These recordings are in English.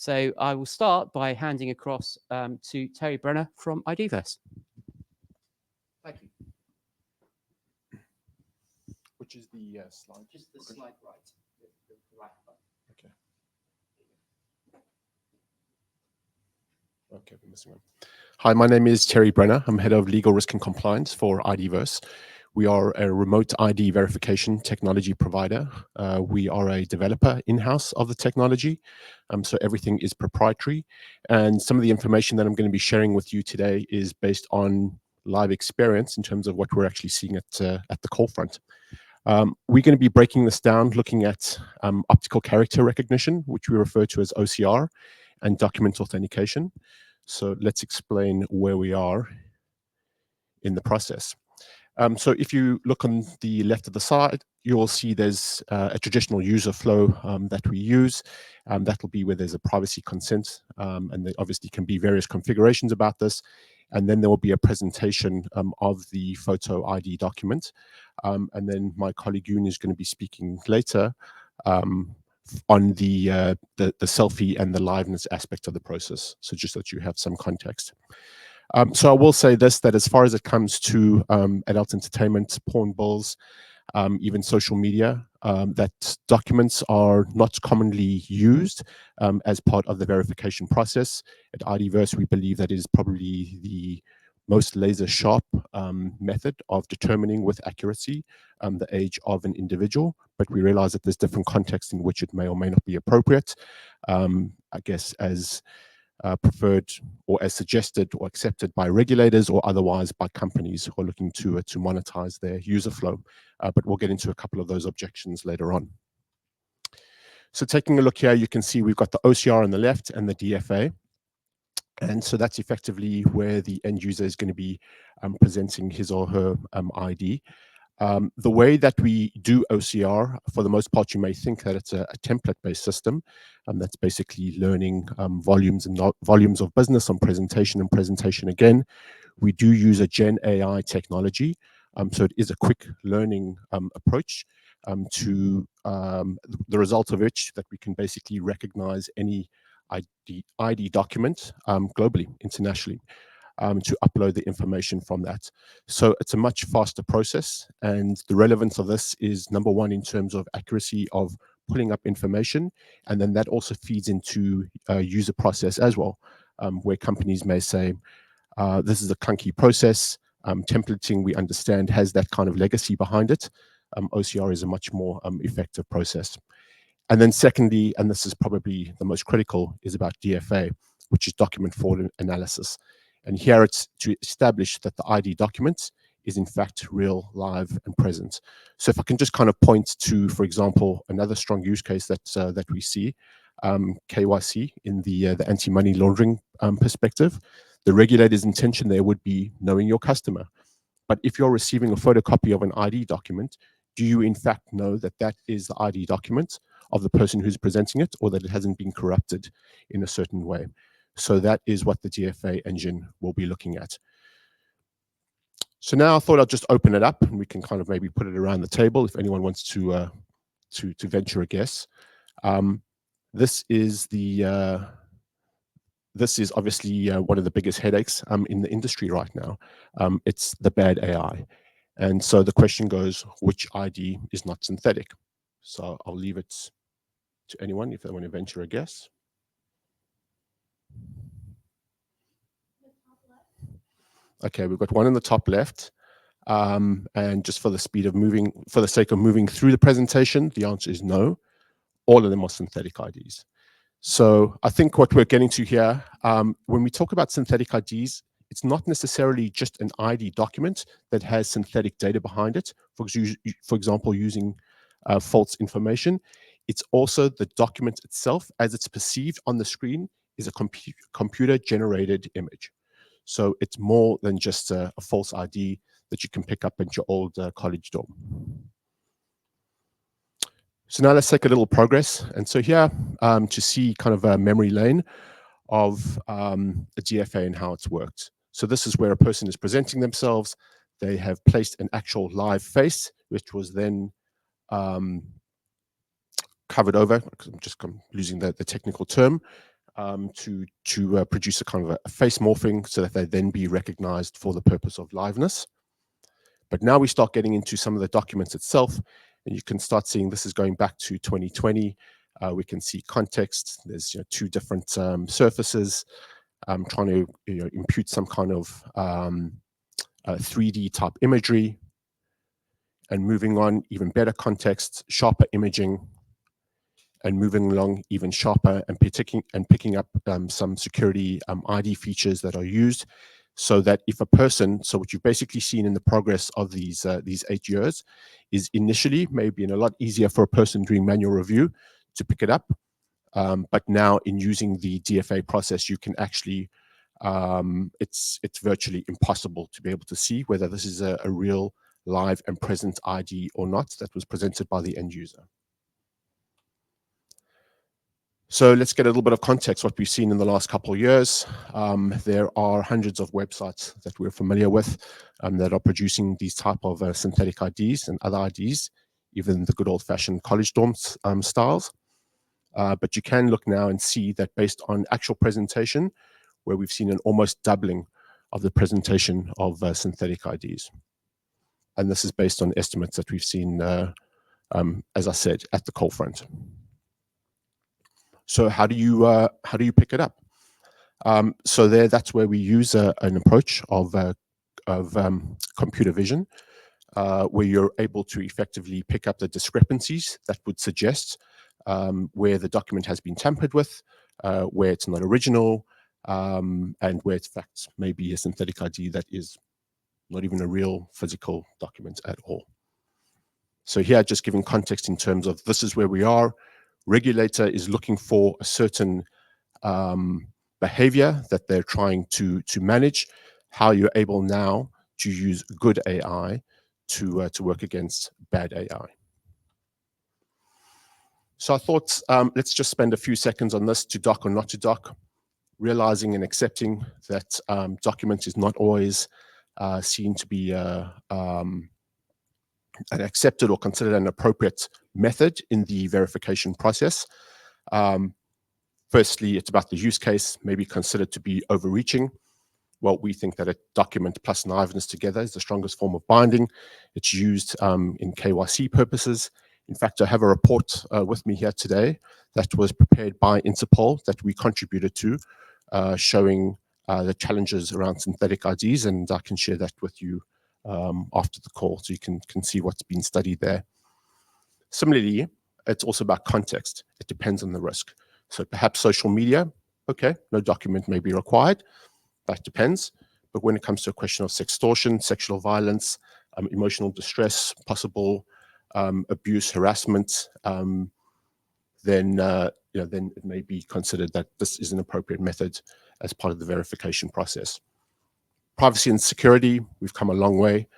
So I will start by handing across to Terry Brenner from IDVerse. Thank you. Which is the slide? Just the slide right. The right button. Okay. Okay, we're missing one. Hi, my name is Terry Brenner. I'm head of legal risk and compliance for IDVerse. We are a remote ID verification technology provider. We are a developer in-house of the technology, so everything is proprietary. And some of the information that I'm going to be sharing with you today is based on live experience in terms of what we're actually seeing at the call front. We're going to be breaking this down, looking at optical character recognition, which we refer to as OCR, and document authentication. So let's explain where we are in the process. So if you look on the left of the side, you will see there's a traditional user flow that we use. That will be where there's a privacy consent, and there obviously can be various configurations about this. And then there will be a presentation of the photo ID document. And then my colleague Yoon is going to be speaking later on the selfie and the liveness aspect of the process. So just so that you have some context. So I will say this, that as far as it comes to adult entertainment, porn bills, even social media, that documents are not commonly used as part of the verification process. At IDVerse, we believe that is probably the most laser sharp method of determining with accuracy the age of an individual, but we realize that there's different contexts in which it may or may not be appropriate, I guess as preferred or as suggested or accepted by regulators or otherwise by companies who are looking to monetize their user flow. But we'll get into a couple of those objections later on. So taking a look here, you can see we've got the OCR on the left and the DFA. And so that's effectively where the end user is going to be presenting his or her ID. The way that we do OCR, for the most part, you may think that it's a template-based system, that's basically learning volumes of business on presentation and presentation again. We do use a Gen AI technology, so it is a quick learning approach to the result of which that we can basically recognize any ID document globally, internationally. To upload the information from that. So it's a much faster process, and the relevance of this is number one in terms of accuracy of pulling up information, and then that also feeds into user process as well, where companies may say, this is a clunky process, templating we understand has that kind of legacy behind it. OCR is a much more effective process. And then secondly, and this is probably the most critical, is about DFA, which is document fraud analysis. And here it's to establish that the ID document is in fact real, live, and present. So if I can just kind of point to, for example, another strong use case that we see, KYC in the anti-money laundering perspective, the regulator's intention there would be knowing your customer. But if you're receiving a photocopy of an ID document, do you in fact know that that is the ID document of the person who's presenting it, or that it hasn't been corrupted in a certain way? So that is what the DFA engine will be looking at. So now I thought I'd just open it up and we can kind of maybe put it around the table if anyone wants to venture a guess. This is obviously one of the biggest headaches in the industry right now. It's the bad AI. And so the question goes, which ID is not synthetic? So I'll leave it to anyone if they want to venture a guess. Okay, we've got one in the top left. And just for the sake of moving through the presentation, the answer is no. All of them are synthetic IDs. So I think what we're getting to here, when we talk about synthetic IDs, it's not necessarily just an ID document that has synthetic data behind it, for example, using false information. It's also the document itself, as it's perceived on the screen, is a computer-generated image. So it's more than just a false ID that you can pick up at your old college dorm. So now let's take a little progress. And so here, to see kind of a memory lane of the DFA and how it's worked. So this is where a person is presenting themselves. They have placed an actual live face, which was then covered over, because I'm just losing the technical term, to produce a kind of a face morphing so that they then be recognized for the purpose of liveness. But now we start getting into some of the documents itself, and you can start seeing this is going back to 2020. We can see context. There's two different surfaces. Trying to impute some kind of 3D type imagery, and moving on, even better context, sharper imaging, and moving along even sharper and picking up some security ID features that are used, so that if a person, so what you've basically seen in the progress of these 8 years is initially maybe a lot easier for a person doing manual review to pick it up, but now in using the DFA process, you can actually it's virtually impossible to be able to see whether this is a real live and present ID or not that was presented by the end user. So let's get a little bit of context, what we've seen in the last couple of years. There are hundreds of websites that we're familiar with that are producing these type of synthetic IDs and other IDs, even the good old-fashioned college dorm styles. But you can look now and see that based on actual presentation, where we've seen an almost doubling of the presentation of synthetic IDs. And this is based on estimates that we've seen, as I said, at the coal front. So how do you pick it up? So that's where we use an approach of computer vision, where you're able to effectively pick up the discrepancies that would suggest where the document has been tampered with, where it's not original, and where in fact maybe a synthetic ID that is not even a real physical document at all. So here, just giving context in terms of this is where we are. Regulator is looking for a certain behavior that they're trying to manage, how you're able now to use good AI to work against bad AI. So I thought, let's just spend a few seconds on this, to dock or not to dock, realizing and accepting that document is not always seen to be an accepted or considered an appropriate method in the verification process. Firstly, it's about the use case, maybe considered to be overreaching. Well, we think that a document plus an liveness together is the strongest form of binding. It's used in KYC purposes. In fact, I have a report with me here today that was prepared by Interpol that we contributed to, showing the challenges around synthetic IDs, and I can share that with you after the call, so you can see what's been studied there. Similarly, it's also about context. It depends on the risk. So perhaps social media, okay, no document may be required. That depends. But when it comes to a question of sextortion, sexual violence, emotional distress, possible abuse, harassment, then it may be considered that this is an appropriate method as part of the verification process. Privacy and security, we've come a long way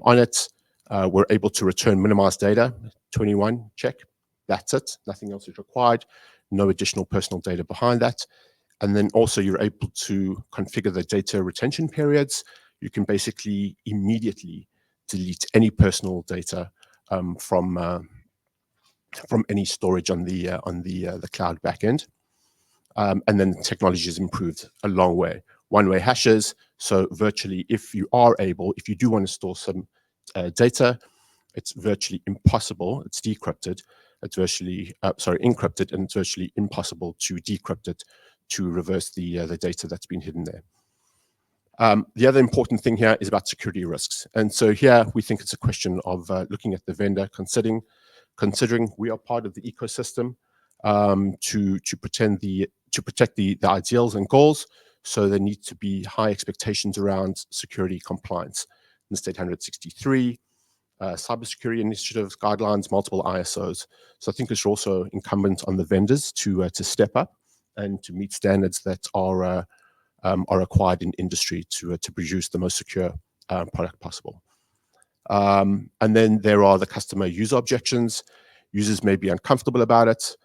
on it. We're able to return minimized data, 21, check. That's it. Nothing else is required. No additional personal data behind that. And then also you're able to configure the data retention periods. You can basically immediately delete any personal data from any storage on the cloud backend. And then the technology has improved a long way. One-way hashes. So virtually, if you do want to store some data, it's virtually impossible. It's decrypted. It's virtually, encrypted, and it's virtually impossible to decrypt it to reverse the data that's been hidden there. The other important thing here is about security risks. And so here we think it's a question of looking at the vendor, considering we are part of the ecosystem to protect the ideals and goals. So there need to be high expectations around security compliance. In the State 163, cybersecurity initiatives, guidelines, multiple ISOs. So I think it's also incumbent on the vendors to step up and to meet standards that are required in industry to produce the most secure product possible. And then there are the customer user objections. Users may be uncomfortable about it.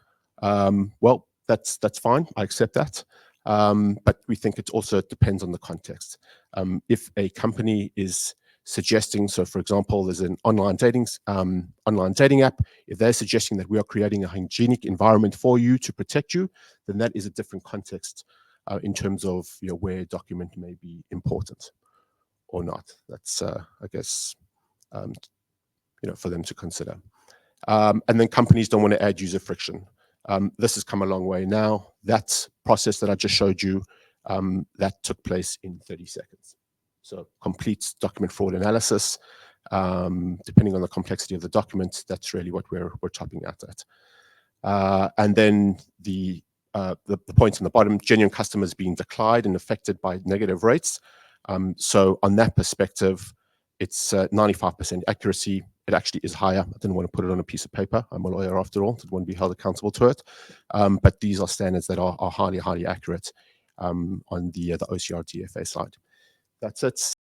Well, that's fine. I accept that. But we think it also depends on the context. If a company is suggesting, so for example, there's an online dating app. If they're suggesting that we are creating a hygienic environment for you to protect you, then that is a different context in terms of where a document may be important or not. That's I guess for them to consider. And then companies don't want to add user friction. This has come a long way now. That process that I just showed you, that took place in 30 seconds. So complete document fraud analysis, depending on the complexity of the document, that's really what we're topping out at. And then the points on the bottom, genuine customers being declined and affected by negative rates. So on that perspective, it's 95% accuracy. It actually is higher. I didn't want to put it on a piece of paper. I'm a lawyer after all. Didn't want to be held accountable to it. But these are standards that are highly, highly accurate on the OCR DFA side. That's it.